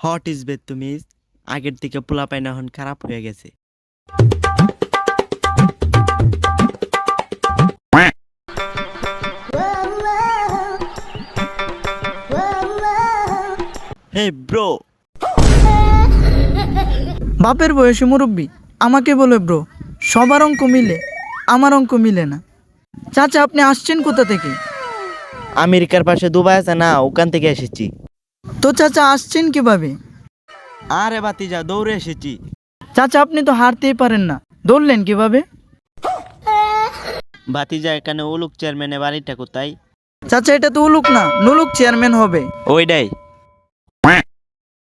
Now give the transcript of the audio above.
Hot is bed তুমি আগের থেকে পোলাপাইন এখন খারাপ হয়ে গেছে। হে ব্রো, বাপের বয়সী মুরব্বী আমাকে বলে ব্রো, সবার অঙ্ক মিলে আমার অঙ্ক মিলে না। চাচা আপনি আসছেন কোথা থেকে? আমেরিকার পাশে দুবাই আছে না, ওখান থেকে এসেছি। তো চাচা আসছেন কিভাবে? আরে বাতিজা, দৌড়ে এসেছি। চাচা আপনি তো হারতেই পারেন না, দৌড়লেন কিভাবে? বাতিজা, এখানে উলুক চেয়ারম্যানের বাড়িটা কোথায়? চাচা এটা তো উলুক না, নুলুক চেয়ারম্যান হবে। ওইটাই।